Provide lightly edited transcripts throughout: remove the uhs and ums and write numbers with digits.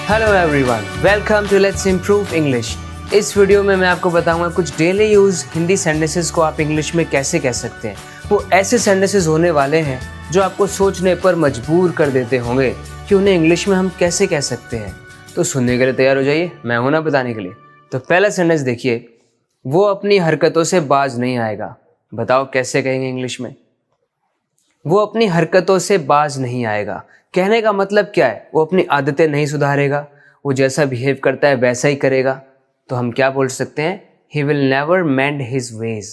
Hello everyone, welcome to let's improve English. इस वीडियो में मैं आपको बताऊंगा कुछ डेली यूज हिंदी सेंटेंसेस को आप इंग्लिश में कैसे कह सकते हैं। वो ऐसे सेंटेंसेस होने वाले हैं जो आपको सोचने पर मजबूर कर देते होंगे कि उन्हें इंग्लिश में हम कैसे कह सकते हैं। तो सुनने के लिए तैयार हो जाइए, मैं हूं ना बताने के लिए। तो पहला सेंटेंस देखिए, वो अपनी हरकतों से बाज नहीं आएगा। बताओ कैसे कहेंगे इंग्लिश में? वो अपनी हरकतों से बाज नहीं आएगा। कहने का मतलब क्या है? वो अपनी आदतें नहीं सुधारेगा, वो जैसा बिहेव करता है वैसा ही करेगा। तो हम क्या बोल सकते हैं? He will never mend his ways.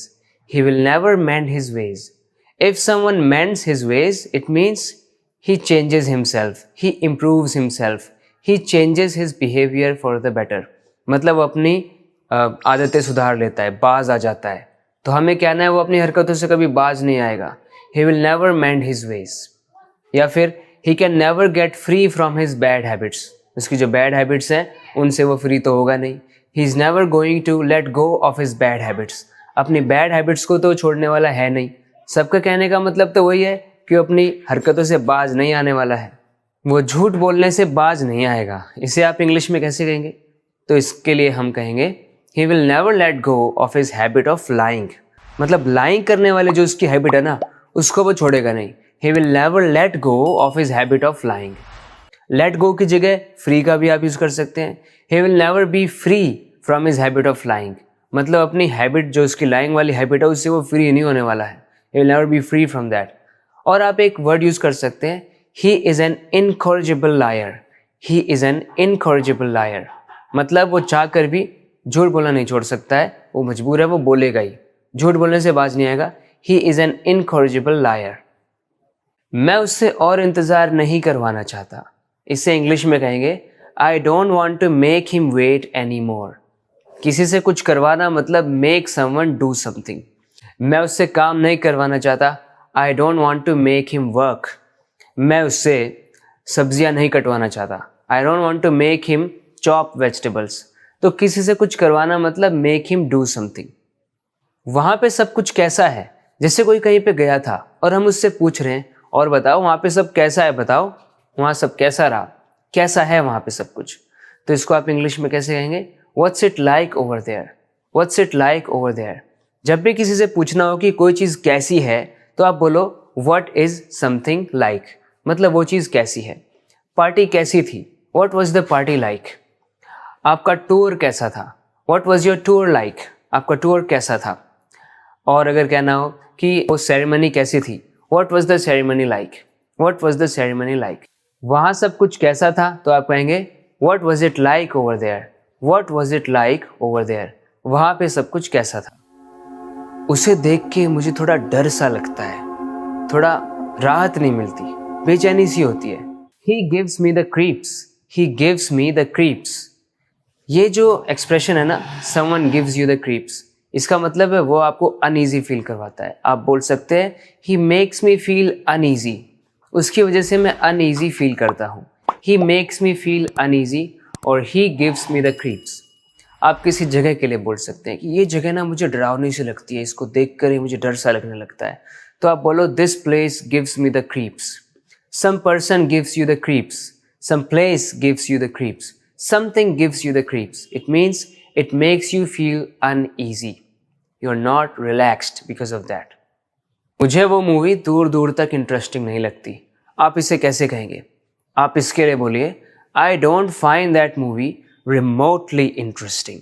He will never mend his ways. If someone mends his ways, it means he changes himself, he improves himself, he changes his behavior for the better. मतलब अपनी आदतें सुधार लेता है, बाज आ जाता है। तो हमें कहना है वो अपनी हरकतों से कभी बाज नहीं आएगा। He will never mend his ways. या फिर he can never get free from his bad habits. उसकी जो bad habits हैं उनसे वो फ्री तो होगा नहीं। He is never going to let go of his bad habits. अपनी bad habits को तो छोड़ने वाला है नहीं। सबका कहने का मतलब तो वही है कि वो अपनी हरकतों से बाज नहीं आने वाला है। वो झूठ बोलने से बाज नहीं आएगा। इसे आप इंग्लिश में कैसे कहेंगे? तो इसके लिए हम कहेंगे He will never let go of his habit of lying. मतलब lying करने वाले जो उसकी हैबिट है ना, उसको वो छोड़ेगा नहीं। He will never let go of his habit of lying. Let go की जगह free का भी आप यूज कर सकते हैं। He will never be free from his habit of lying. मतलब अपनी हैबिट जो उसकी lying वाली हैबिट है उससे वो फ्री नहीं होने वाला है। He will never be free from that. और आप एक वर्ड यूज कर सकते हैं, He is an incorrigible liar. He is an incorrigible liar. मतलब वो चाह कर भी झूठ बोलना नहीं छोड़ सकता है, वो मजबूर है, वो बोलेगा ही। झूठ बोलने से बाज नहीं आएगा। He is an incorrigible liar. मैं उससे और इंतज़ार नहीं करवाना चाहता। इसे इंग्लिश में कहेंगे I don't want to make him wait anymore. किसी से कुछ करवाना मतलब make someone do something. मैं उससे काम नहीं करवाना चाहता। I don't want to make him work. मैं उससे सब्जियां नहीं कटवाना चाहता। I don't want to make him chop vegetables. तो किसी से कुछ करवाना मतलब make him do something. वहाँ पे सब कुछ कैसा है? जैसे कोई कहीं पे गया था और हम उससे पूछ रहे हैं और बताओ वहाँ पे सब कैसा है, बताओ वहाँ सब कैसा रहा, कैसा है वहाँ पे सब कुछ। तो इसको आप इंग्लिश में कैसे कहेंगे? What's it like over there? What's it like over there? जब भी किसी से पूछना हो कि कोई चीज़ कैसी है तो आप बोलो What is something like? मतलब वो चीज़ कैसी है। पार्टी कैसी थी? What was the party like? आपका टूर कैसा था? What was your tour like? आपका टूर कैसा था? और अगर कहना हो कि वो सेरेमनी कैसी थी, What was the ceremony like? What was the ceremony like? वहाँ सब कुछ कैसा था तो आप कहेंगे What was it like over there? What was it like over there? वहाँ पे सब कुछ कैसा था। उसे देख के मुझे थोड़ा डर सा लगता है, थोड़ा राहत नहीं मिलती, बेचैनी सी होती है। He gives me the creeps. He gives me the creeps. ये जो एक्सप्रेशन है ना, someone gives you the creeps, इसका मतलब है वो आपको अनईजी फील करवाता है। आप बोल सकते हैं he makes me feel uneasy, उसकी वजह से मैं अनईजी फील करता हूँ। He makes me feel uneasy और he gives me the creeps. आप किसी जगह के लिए बोल सकते हैं कि ये जगह ना मुझे डरावनी सी लगती है, इसको देख कर ही मुझे डर सा लगने लगता है। तो आप बोलो this place gives me the creeps. Some person gives you the creeps, some place gives you the creeps, something gives you the creeps. It means it makes you feel uneasy. You're not relaxed because of that. मुझे वो movie दूर दूर तक interesting नहीं लगती। आप इसे कैसे कहेंगे? आप इसके लिए बोलिए I don't find that movie remotely interesting.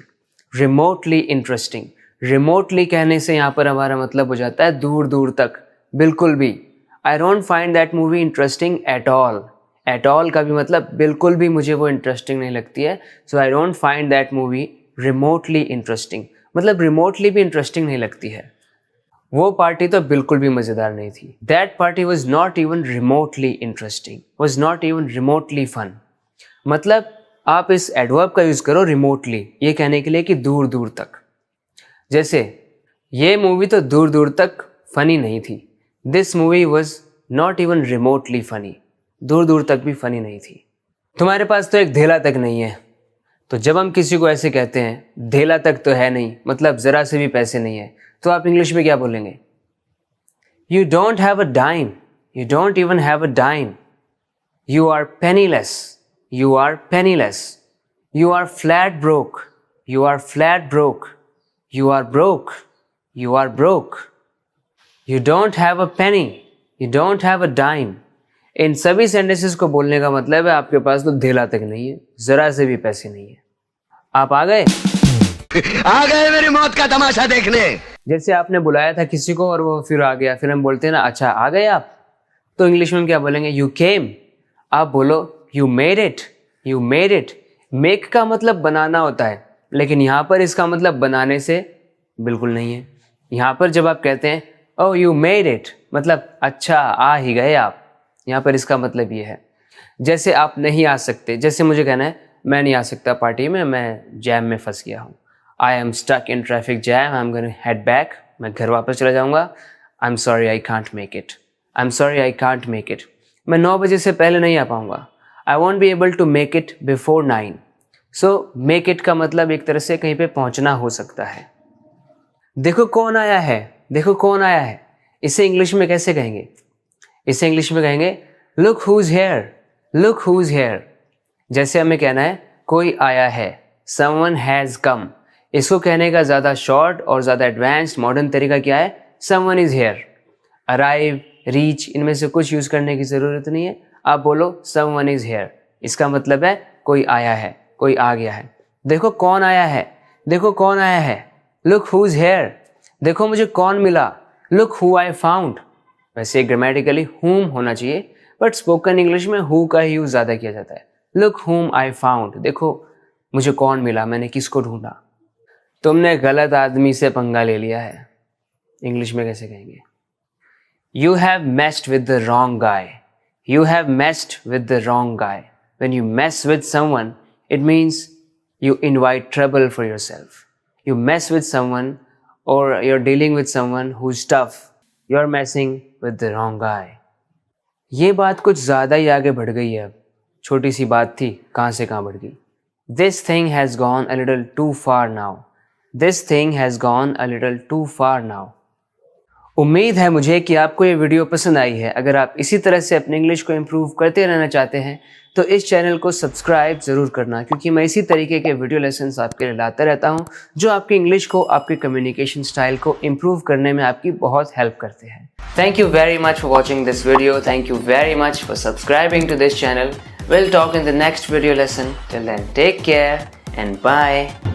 Remotely interesting. Remotely कहने से यहाँ पर हमारा मतलब हो जाता है दूर दूर तक, बिल्कुल भी। I don't find that movie interesting at all. At all का भी मतलब बिल्कुल भी मुझे वो इंटरेस्टिंग नहीं लगती है। So I don't find that movie remotely interesting. मतलब रिमोटली भी इंटरेस्टिंग नहीं लगती है। वो पार्टी तो बिल्कुल भी मज़ेदार नहीं थी। That party was not even remotely interesting, was not even remotely fun. मतलब आप इस एडवर्ब का यूज़ करो रिमोटली, ये कहने के लिए कि दूर दूर तक। जैसे ये मूवी तो दूर दूर तक फ़नी नहीं थी। This movie was not even remotely funny, दूर दूर तक भी फ़नी नहीं थी। तुम्हारे पास तो एक धेला तक नहीं है। तो जब हम किसी को ऐसे कहते हैं धेला तक तो है नहीं, मतलब ज़रा से भी पैसे नहीं है, तो आप इंग्लिश में क्या बोलेंगे? You don't have a dime. You don't even have a dime. You are penniless. You are penniless. You are flat broke. You are flat broke. You are broke. You are broke. You don't have a penny. You don't have a dime. इन सभी sentences को बोलने का मतलब है आपके पास तो धेला तक नहीं है, जरा से भी पैसे नहीं है। आप आ गए आ गए मेरी मौत का तमाशा देखने। जैसे आपने बुलाया था किसी को और वो फिर आ गया, फिर हम बोलते हैं ना अच्छा आ गए आप, तो इंग्लिश में क्या बोलेंगे? You came. आप बोलो you made it. You made it. Make का मतलब बनाना होता है, लेकिन यहाँ पर इसका मतलब बनाने से बिल्कुल नहीं है। यहाँ पर जब आप कहते हैं ओह यू मेड इट, मतलब अच्छा आ ही गए आप, यहाँ पर इसका मतलब ये है। जैसे आप नहीं आ सकते, जैसे मुझे कहना है मैं नहीं आ सकता पार्टी में, मैं जैम में फंस गया हूँ। I am stuck in traffic jam, I am going head back, मैं घर वापस चला जाऊँगा। I am sorry I can't make it. I am sorry I can't make it. मैं 9 बजे से पहले नहीं आ पाऊँगा। I won't be able to make it before 9। So make it का मतलब एक तरह से कहीं पे पहुँचना हो सकता है। देखो कौन आया है, देखो कौन आया है, इसे इंग्लिश में कैसे कहेंगे? इसे इंग्लिश में कहेंगे look who's here. Look who's here. जैसे हमें कहना है कोई आया है, समवन हैज़ कम। इसको कहने का ज़्यादा शॉर्ट और ज़्यादा एडवांस्ड मॉडर्न तरीका क्या है? Someone is here. Arrive, reach, इनमें से कुछ यूज़ करने की ज़रूरत नहीं है। आप बोलो समवन इज़ हेयर, इसका मतलब है कोई आया है, कोई आ गया है। देखो कौन आया है, देखो कौन आया है, लुक हुज हेयर। देखो मुझे कौन मिला, लुक हु आई फाउंड। वैसे ग्रामेटिकली whom होना चाहिए, बट स्पोकन इंग्लिश में who का ही यूज़ ज़्यादा किया जाता है। Look whom I found। देखो मुझे कौन मिला, मैंने किसको ढूंढा। तुमने गलत आदमी से पंगा ले लिया है, इंग्लिश में कैसे कहेंगे? You have messed with the wrong guy. You have messed with the wrong guy. When you mess with someone, it means you invite trouble for yourself. You mess with someone or you're dealing with someone who's tough. You're messing with the wrong guy. ये बात कुछ ज़्यादा ही आगे बढ़ गई है अब। छोटी सी बात थी, कहाँ से कहाँ बढ़ गई। This thing has gone a little too far now. This thing has gone a little too far now. उम्मीद है मुझे कि आपको ये वीडियो पसंद आई है। अगर आप इसी तरह से अपनी इंग्लिश को इम्प्रूव करते रहना चाहते हैं तो इस चैनल को सब्सक्राइब ज़रूर करना, क्योंकि मैं इसी तरीके के वीडियो लेसन्स आपके लिए लाता रहता हूँ जो आपकी इंग्लिश को, आपके कम्युनिकेशन स्टाइल को इम्प्रूव करने में आपकी बहुत हेल्प करते हैं। Thank you very much for watching this video. Thank you very much for subscribing to this channel. We'll talk in the next video lesson. Till then, take care and bye.